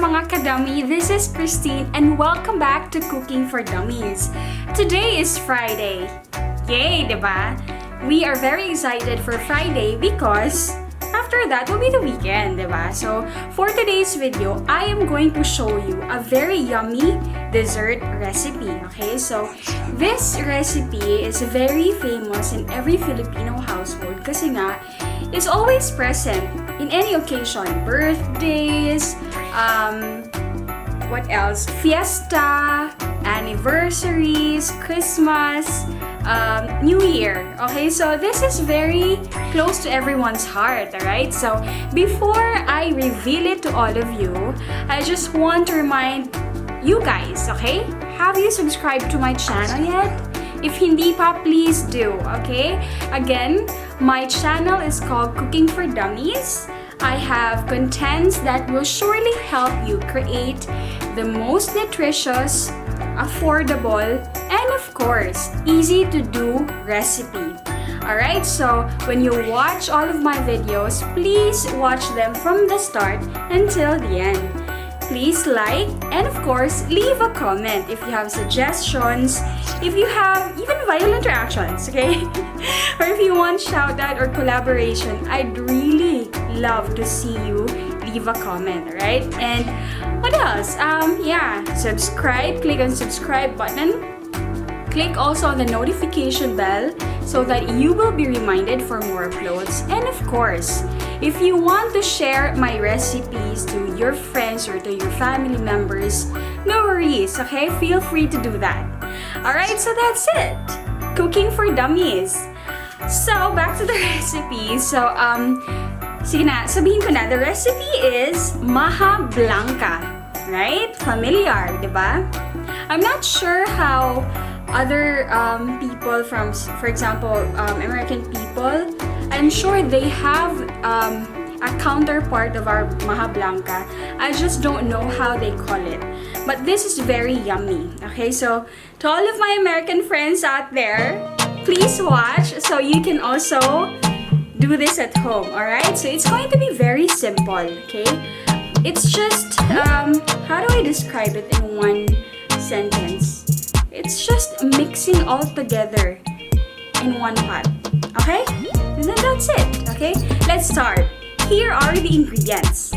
mga kadummy, this is Christine and welcome back to Cooking for Dummies. Today is Friday. Yay, diba? We are very excited for Friday because after that will be the weekend, diba? So for today's video, I am going to show you a very yummy dessert recipe. Okay, so this recipe is very famous in every Filipino household kasi nga it's always present in any occasion, birthdays, what else? Fiesta, anniversaries, Christmas, New Year. Okay, so this is very close to everyone's heart, alright? So before I reveal it to all of you, I just want to remind you guys, okay? Have you subscribed to my channel yet? If hindi pa, please do, okay? Again, my channel is called Cooking for Dummies. I have contents that will surely help you create the most nutritious, affordable, and of course, easy to do recipe. Alright, so when you watch all of my videos, please watch them from the start until the end. Please like and of course leave a comment if you have suggestions, if you have even vital interactions, okay? Or if you want shout out or collaboration, I'd really love to see you leave a comment, right? And what else? Subscribe, click on subscribe button. Click also on the notification bell so that you will be reminded for more uploads. And of course, if you want to share my recipes to your friends or to your family members, no worries, okay? Feel free to do that. Alright, so that's it. Cooking for Dummies. So, back to the recipe. So, sige na, sabihin ko na, the recipe is Maja Blanca. Right? Familiar, diba? I'm not sure how other people from, for example, American people, I'm sure they have a counterpart of our Maja Blanca. I just don't know how they call it. But this is very yummy. Okay, so to all of my American friends out there, please watch so you can also do this at home. Alright, so it's going to be very simple. Okay, it's just, how do I describe it in one sentence? It's just mixing all together in one pot. Okay? And then that's it. Okay? Let's start. Here are the ingredients.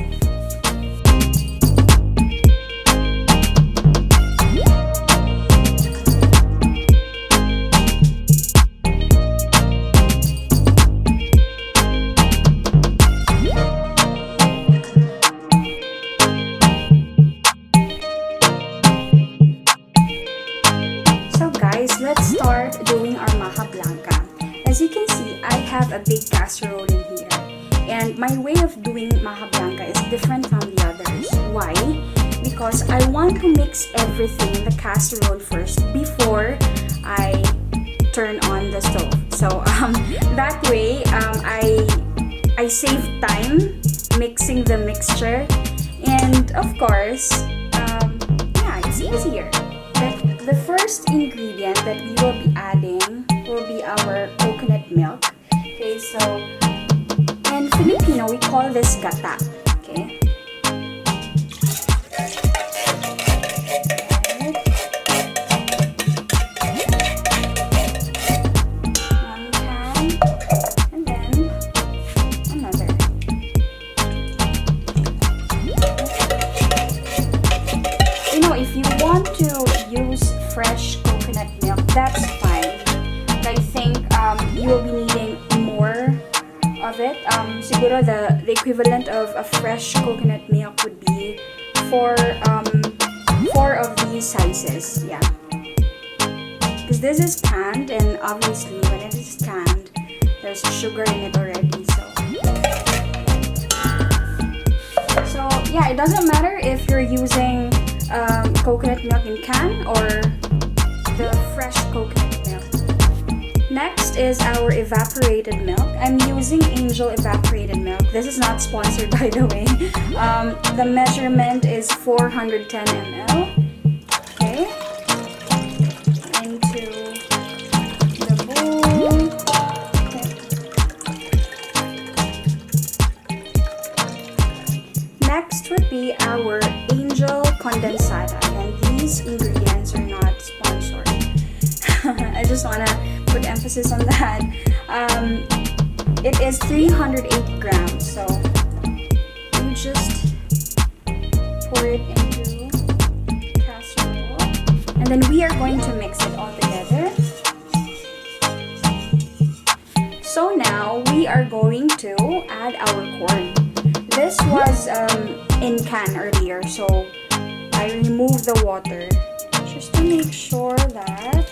Let's start doing our Maja Blanca. As you can see, I have a big casserole in here. And my way of doing Maja Blanca is different from the others. Why? Because I want to mix everything in the casserole first before I turn on the stove. So that way, I save time mixing the mixture. And of course, it's easier. The first ingredient that we will be adding will be our coconut milk. Okay, so in Filipino we call this gata. Okay. One can and then another. You know, if you want to use fresh coconut milk, that's fine. But I think you will be needing more of it. Siguro the equivalent of a fresh coconut milk would be four of these sizes. Yeah. Because this is canned, and obviously when it is canned, there's sugar in it already. So yeah, it doesn't matter if you're using coconut milk in can or the fresh coconut milk. Next is our evaporated milk. I'm using Angel evaporated milk. This is not sponsored, by the way. The measurement is 410 ml. Okay. Into the bowl. Okay. Next would be be our angel condensada, and these ingredients are not sponsored. I just want to put emphasis on that. It is 380 grams, so you just pour it into casserole, and then we are going to mix it all together. So now we are going to add our corn. This was in can earlier, so I removed the water just to make sure that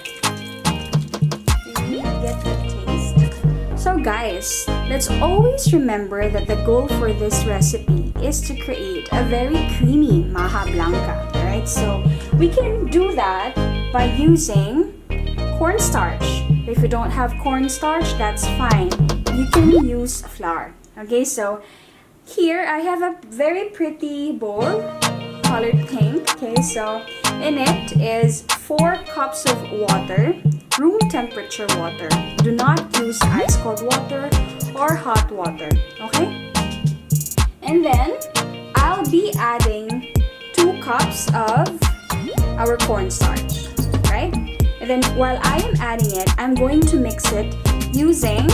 we get the taste. So guys, let's always remember that the goal for this recipe is to create a very creamy Maja Blanca, right? So we can do that by using cornstarch. If you don't have cornstarch, that's fine. You can use flour. Okay, so here I have a very pretty bowl colored pink. Okay, so in it is 4 cups of water, room temperature water. Do not use ice cold water or hot water. Okay, and then I'll be adding 2 cups of our cornstarch, right? And then while I am adding it, I'm going to mix it using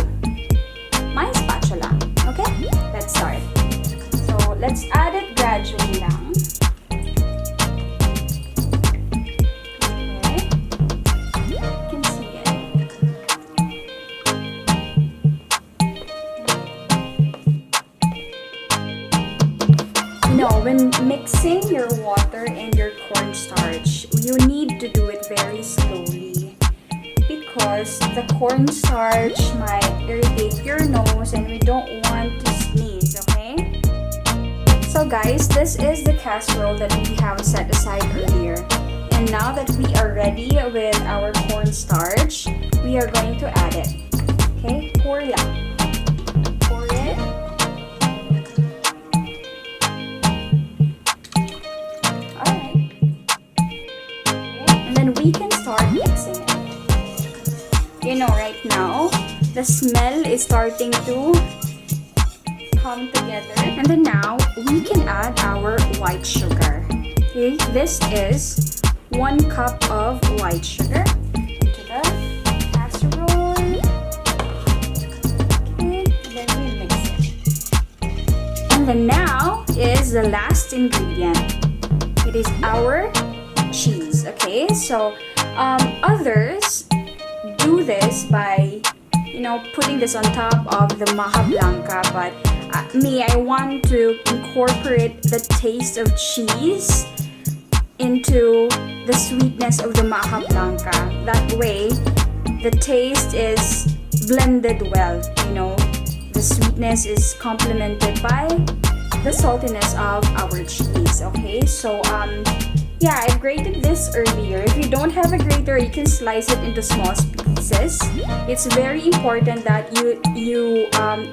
my spatula. Okay, let's start. So let's add it gradually lang. Okay, you can see it. You know, when mixing your water and your cornstarch, you need to do it very slowly because the cornstarch might irritate your nose and we don't want to sneeze, okay? So guys, this is the casserole that we have set aside earlier. And now that we are ready with our cornstarch, we are going to add it. Okay, pour lang. Pour it. Alright. Okay. And then we can start mixing it. You know, right now, the smell is starting to come together. And then now, we can add our white sugar. Okay, this is 1 cup of white sugar into the casserole. Okay, then we mix it. And then now is the last ingredient. It is our cheese. Okay, so others do this by, you know, putting this on top of the Maja Blanca, but me, I want to incorporate the taste of cheese into the sweetness of the Maja Blanca. That way, the taste is blended well, you know. The sweetness is complemented by the saltiness of our cheese, okay? So, yeah, I grated this earlier. If you don't have a grater, you can slice it into small pieces. It's very important that you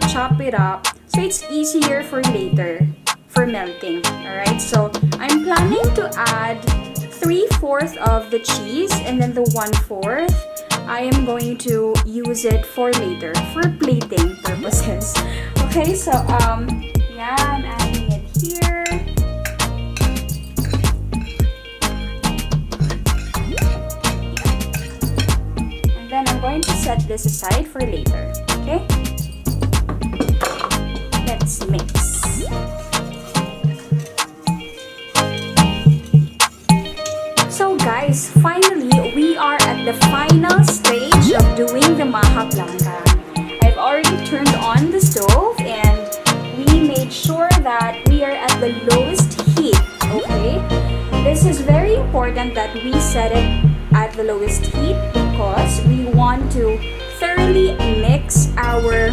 chop it up so it's easier for later for melting. Alright, so I'm planning to add 3/4 of the cheese, and then the 1/4 I am going to use it for later for plating purposes. Okay, so yeah, I'm adding it here. Then I'm going to set this aside for later, okay? Let's mix. So guys, finally, we are at the final stage of doing the Maja Blanca. I've already turned on the stove and we made sure that we are at the lowest heat, okay? This is very important that we set it at the lowest heat because we want to thoroughly mix our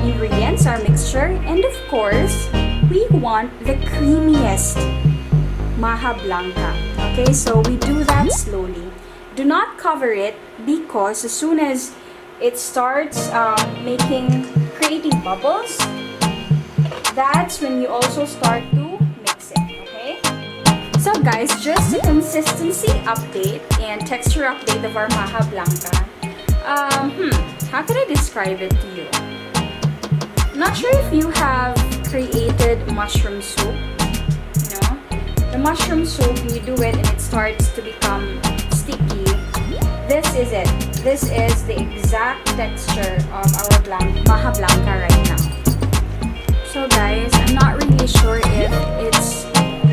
ingredients, our mixture, and of course, we want the creamiest Maja Blanca. Okay, so we do that slowly. Do not cover it because as soon as it starts creating bubbles, that's when you also start to mix it, okay? So guys, just a consistency update and texture update of our Maja Blanca. How can I describe it to you? Not sure if you have created mushroom soup, you know? mushroom soup, you do it and it starts to become sticky. This is it. This is the exact texture of our Maja Blanca right now. So guys, I'm not really sure if it's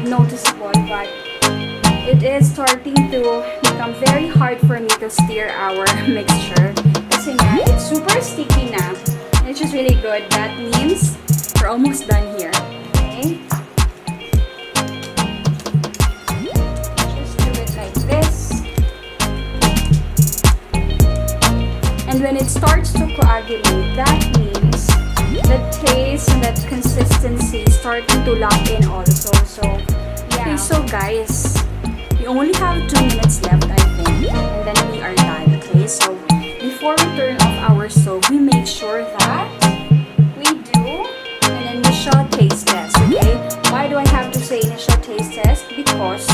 noticeable, but it is starting to become very hard for me to stir our mixture. Kasi nga, it's super sticky na, which is really good. That means we're almost done here. Okay? Just do it like this. And when it starts to coagulate, that means the taste and that consistency starting to lock in also. So, yeah. Okay, so guys, we only have 2 minutes left, I think, and then we are done. Okay, so before we turn off our stove, we make sure that we do an initial taste test. Okay, why do I have to say initial taste test? Because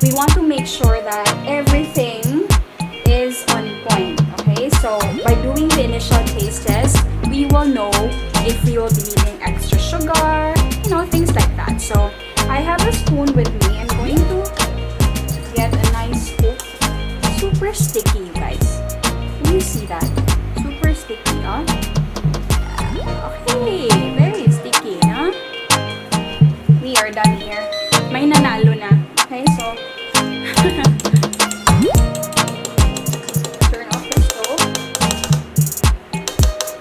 we want to make sure that everything is on point. Okay, so by doing the initial taste test, we will know if we will be needing extra sugar, you know, things like that. So I have a spoon with me. I'm going to get a nice scoop. Super sticky, you guys. Can you see that? Super sticky, huh? Okay, very sticky, huh? We are done here. May nanalo na. Okay, so turn off the stove.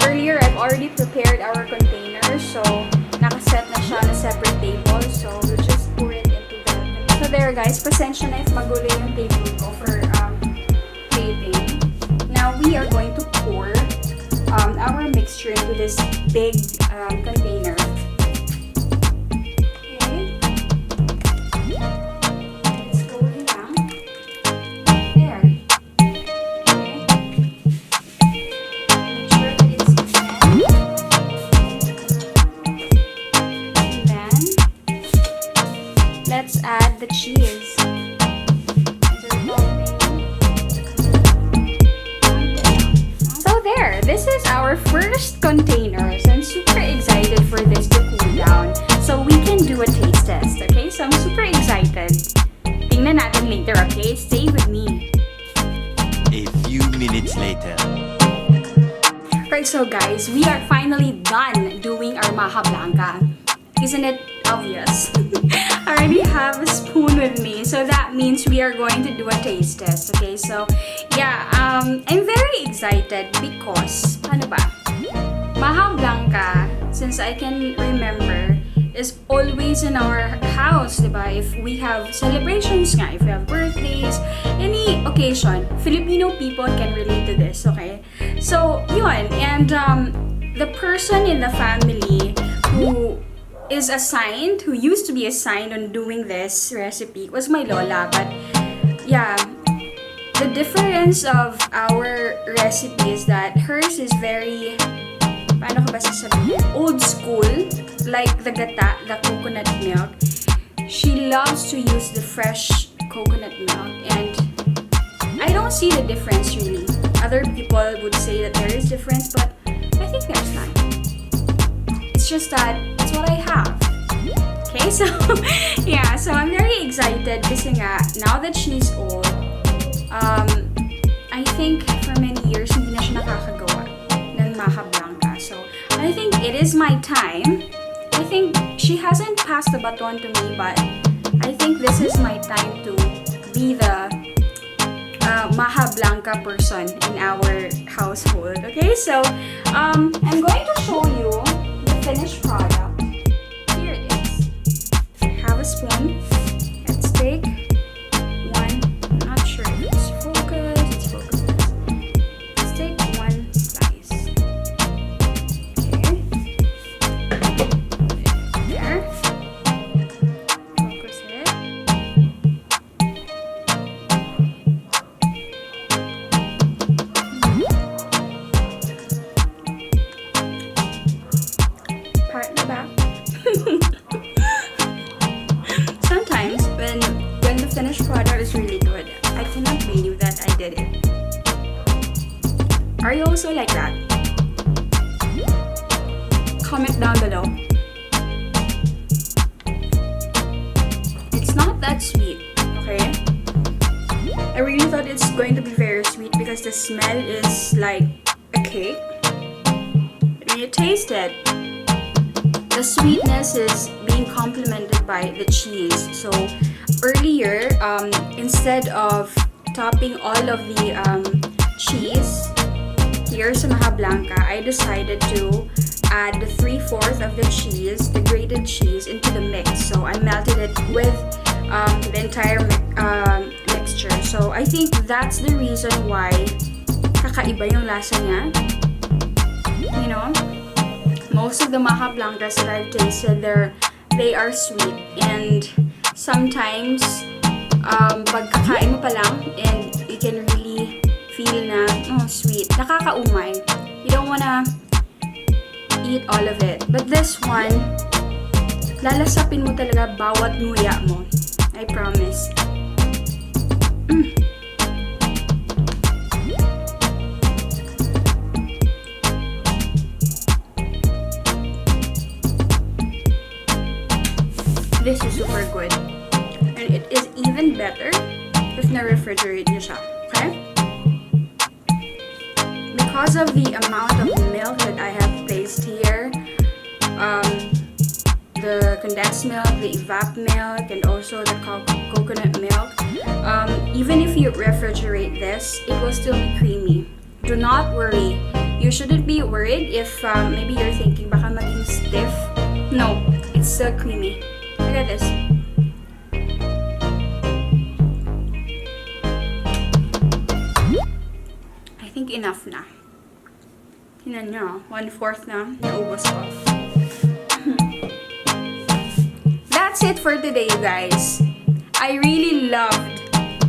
Earlier, I've already prepared our containers, so nakaset na siya on a separate table. So we'll just pour it into the. So there, guys. Pasensya na if magulo yung table ko for plating. Now we are going to pour our mixture into this big container. Okay. Slowly lang. There. Okay. Make sure that it's even. And then let's add the cheese. This is our first container, so I'm super excited for this to cool down so we can do a taste test, okay? So I'm super excited. Tingnan natin later, okay? Stay with me. A few minutes later. Right, so guys, we are finally done doing our Maja Blanca. Isn't it obvious? I already have a spoon with me, so that means we are going to do a taste test, okay? So, yeah, I'm very excited because, ano ba? Maja Blanca, since I can remember, is always in our house, diba? If we have celebrations nga, if we have birthdays, any occasion, Filipino people can relate to this, okay? So, yun, and the person in the family who used to be assigned on doing this recipe was my lola. But yeah, the difference of our recipe is that hers is very, paano ko ba sasabihin, old school, like the gata, the coconut milk. She loves to use the fresh coconut milk, and I don't see the difference really. Other people would say that there is difference, but I think there's not. It's just that it's what I have. Okay, so yeah, so I'm very excited kasi nga, now that she's old, I think for many years hindi na siya nakakagawa ng Maja Blanca. So I think it is my time. I think she hasn't passed the baton to me, but I think this is my time to be the Maja Blanca person in our household. Okay, so I'm going to show you the finished product. Here it is. Have a spoon. Let's take one. I'm not sure if it's focused. It's focused. Let's take one slice. Okay. There. Focus it. Part in the back. Sometimes when the finished product is really good, I cannot believe that I did it. Are you also like that? Comment down below. It's not that sweet, okay? I really thought it's going to be very sweet because the smell is like a cake. When you taste it, the sweetness is being complemented by the cheese. So earlier, instead of topping all of the cheese here sa Maja Blanca, I decided to add the 3/4 of the cheese, the grated cheese, into the mix. So I melted it with the entire mixture. So I think that's the reason why kakaiba yung lasa niya. You know, most of the Maja Blancas that I've tasted, they are sweet, and sometimes pagkakain mo pa lang and you can really feel na sweet, nakakaumay. You don't wanna eat all of it, but this one, lalasapin mo talaga bawat nguya mo. I promise. This is super good. And it is even better if na-refrigerate nyo siya. Okay? Because of the amount of milk that I have placed here, the condensed milk, the evap milk, and also the coconut milk, even if you refrigerate this, it will still be creamy. Do not worry. You shouldn't be worried if maybe you're thinking baka maging stiff. No, it's still creamy. Look at this. I think enough na. Tingnan nyo, 1/4 na, naubos ko. That's it for today, you guys. I really loved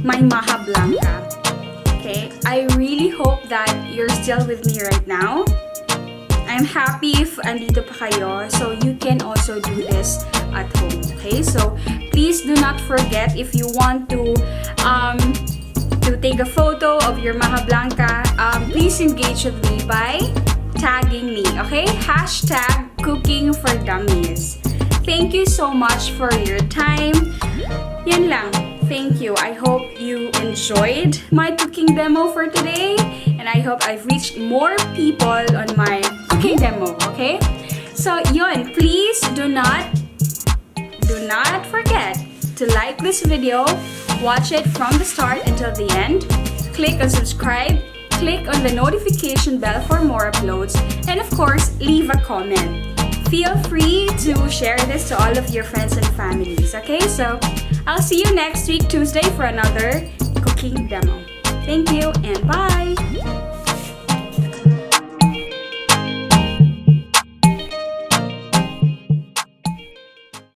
my Maja Blanca. Okay, I really hope that you're still with me right now. I'm happy if andito pa kayo, so you can also do this at home. Okay, so please do not forget, if you want to take a photo of your Maja Blanca, please engage with me by tagging me. Okay, #cooking for dummies. Thank you so much for your time. Yan lang. Thank you. I hope you enjoyed my cooking demo for today, and I hope I've reached more people on my cooking demo, okay? So yun, please do not forget to like this video, watch it from the start until the end, click on subscribe, click on the notification bell for more uploads, and of course, leave a comment. Feel free to share this to all of your friends and families, okay? So I'll see you next week, Tuesday, for another cooking demo. Thank you and bye!